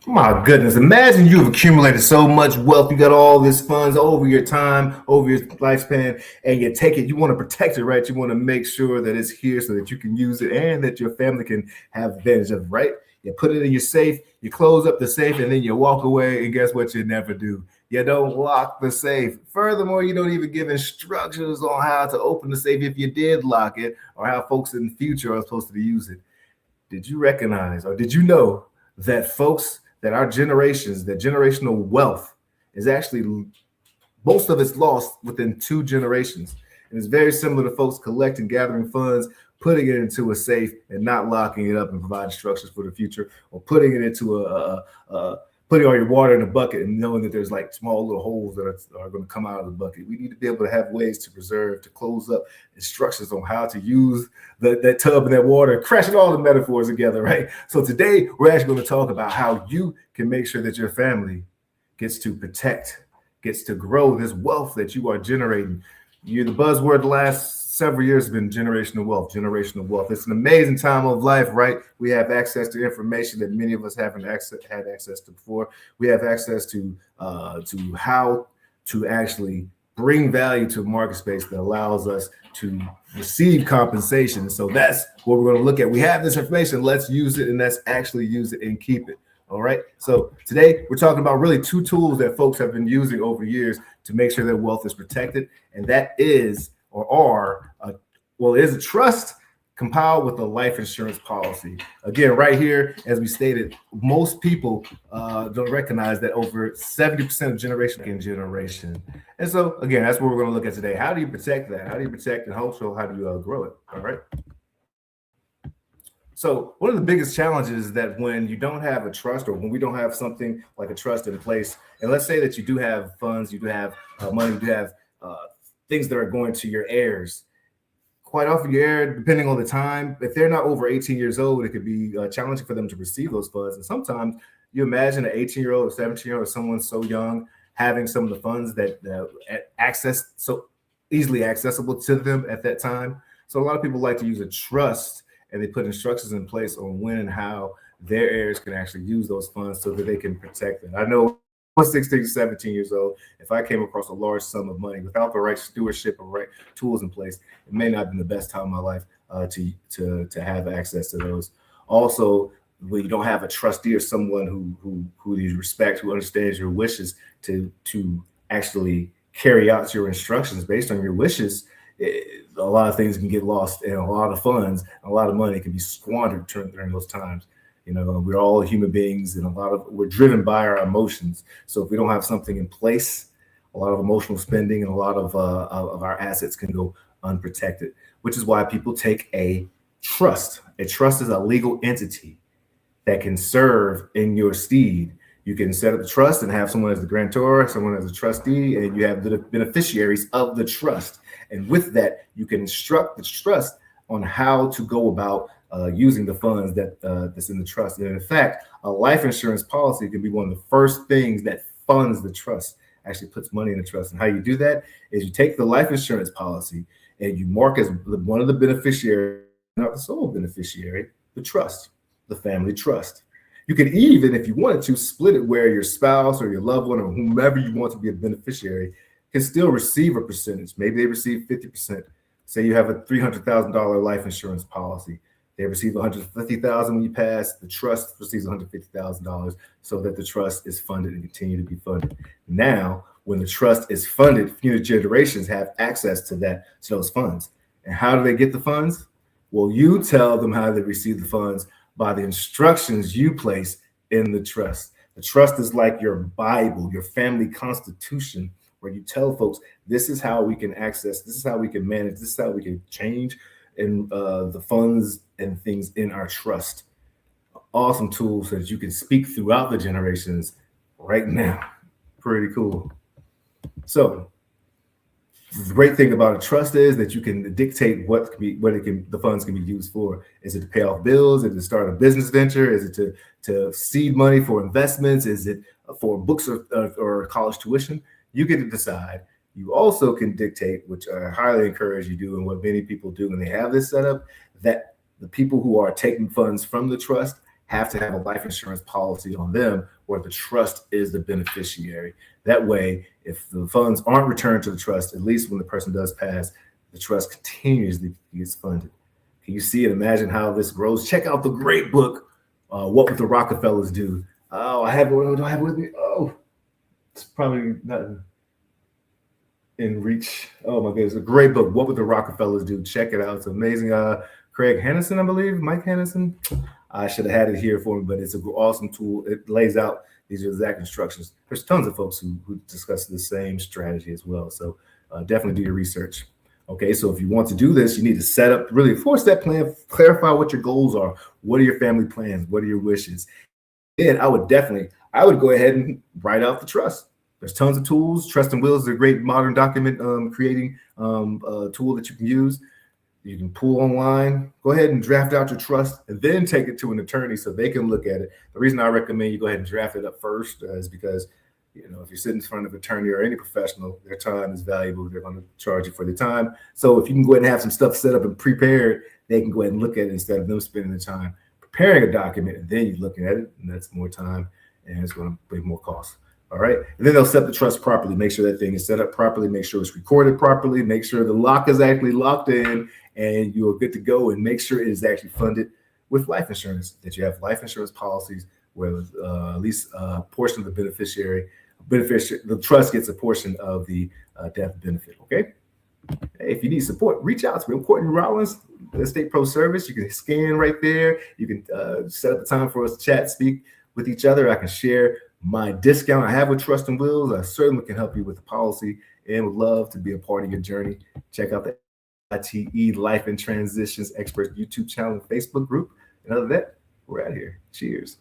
My goodness, imagine you've accumulated so much wealth. You got all this funds over your time, over your lifespan, and you take it, you want to protect it, right? You want to make sure that it's here so that you can use it and that your family can have advantage of it, right? You put it in your safe, you close up the safe, and then you walk away, and guess what? You never do. You don't lock the safe. Furthermore, you don't even give instructions on how to open the safe if you did lock it, or how folks in the future are supposed to use it. Did you recognize, or did you know that folks, that our generations, that generational wealth is actually, most of it's lost within 2 generations? And it's very similar to folks collecting, gathering funds, putting it into a safe and not locking it up and providing structures for the future, or putting it into putting all your water in a bucket and knowing that there's like small little holes that are going to come out of the bucket. We need to be able to have ways to preserve, to close up, instructions on how to use that tub and that water, crashing all the metaphors together, right? So today we're actually going to talk about how you can make sure that your family gets to protect, gets to grow this wealth that you are generating. The buzzword the last several years has been generational wealth, generational wealth. It's an amazing time of life, right? We have access to information that many of us haven't had access to before. We have access to how to actually bring value to a market space that allows us to receive compensation. So that's what we're going to look at. We have this information. Let's use it, and let's actually use it and keep it. All right. So today we're talking about really 2 tools that folks have been using over years to make sure their wealth is protected. And that is, is a trust compiled with a life insurance policy. Again, right here, as we stated, most people don't recognize that over 70% of generation in generation. And so again, that's what we're going to look at today. How do you protect that? How do you protect and also how do you grow it? All right. So one of the biggest challenges is that when you don't have a trust, or when we don't have something like a trust in place, and let's say that you do have funds, you do have money, you do have things that are going to your heirs. Quite often your heir, depending on the time, if they're not over 18 years old, it could be challenging for them to receive those funds. And sometimes you imagine an 18-year-old or 17-year-old or someone so young having some of the funds that access so easily accessible to them at that time. So a lot of people like to use a trust, and they put instructions in place on when and how their heirs can actually use those funds so that they can protect them. I know I was 16, 17 years old. If I came across a large sum of money without the right stewardship or right tools in place, it may not have been the best time of my life to have access to those. Also, when you don't have a trustee or someone who you respect, who understands your wishes to actually carry out your instructions based on your wishes, a lot of things can get lost, and a lot of funds, a lot of money can be squandered during those times. You know, we're all human beings, and we're driven by our emotions. So if we don't have something in place, a lot of emotional spending and a lot of our assets can go unprotected, which is why people take a trust. A trust is a legal entity that can serve in your stead. You can set up a trust and have someone as the grantor, someone as a trustee, and you have the beneficiaries of the trust. And with that, you can instruct the trust on how to go about using the funds that's in the trust. And in fact, a life insurance policy can be one of the first things that funds the trust, actually puts money in the trust. And how you do that is you take the life insurance policy and you mark as one of the beneficiaries, not the sole beneficiary, the trust, the family trust. You could even, if you wanted to, split it where your spouse or your loved one or whomever you want to be a beneficiary can still receive a percentage. Maybe they receive 50%. Say you have a $300,000 life insurance policy. They receive $150,000 when you pass. The trust receives $150,000 so that the trust is funded and continue to be funded. Now, when the trust is funded, future generations have access to those funds. And how do they get the funds? Well, you tell them how they receive the funds by the instructions you place in the trust. The trust is like your Bible, your family constitution, where you tell folks, this is how we can access, this is how we can manage, this is how we can change in the funds and things in our trust. Awesome tool so that you can speak throughout the generations right now. Pretty cool. So the great thing about a trust is that you can dictate the funds can be used for. Is it to pay off bills? Is it to start a business venture? Is it to seed money for investments? Is it for books or college tuition? You get to decide. You also can dictate, which I highly encourage you do, and what many people do when they have this set up, that the people who are taking funds from the trust have to have a life insurance policy on them where the trust is the beneficiary. That way, if the funds aren't returned to the trust, at least when the person does pass, the trust continuously gets funded. Can you see and imagine how this grows? Check out the great book, What Would the Rockefellers Do? Oh, I have it. Do I have it with me? Oh, it's probably not in reach. Oh my goodness, a great book. What Would the Rockefellers Do? Check it out. It's amazing. Craig Hennison, I believe, Mike Hennison. I should have had it here for me, but it's an awesome tool. It lays out these exact instructions. There's tons of folks who discuss the same strategy as well. So definitely do your research. Okay, so if you want to do this, you need to set up really a 4-step plan, clarify what your goals are. What are your family plans? What are your wishes? Then I would go ahead and write out the trust. There's tons of tools. Trust and Wills is a great modern document creating tool that you can use. You can pull online, go ahead and draft out your trust and then take it to an attorney so they can look at it. The reason I recommend you go ahead and draft it up first is because, you know, if you're sitting in front of an attorney or any professional, their time is valuable. They're going to charge you for their time. So if you can go ahead and have some stuff set up and prepared, they can go ahead and look at it instead of them spending the time preparing a document and then you're looking at it, and that's more time and it's going to bring more costs. All right. And then they'll set the trust properly, make sure that thing is set up properly, make sure it's recorded properly, make sure the lock is actually locked in and you're good to go, and make sure it is actually funded with life insurance, that you have life insurance policies where at least a portion of the beneficiary, the trust gets a portion of the death benefit. Okay. Hey, if you need support, reach out to me. I'm Courtney Rollins, Estate Pro Service. You can scan right there. You can set up a time for us to chat, speak with each other. I can share my discount I have with Trust and Wills. I certainly can help you with the policy and would love to be a part of your journey. Check out the ITE Life and Transitions Experts YouTube channel and Facebook group. And other than that, we're out of here. Cheers.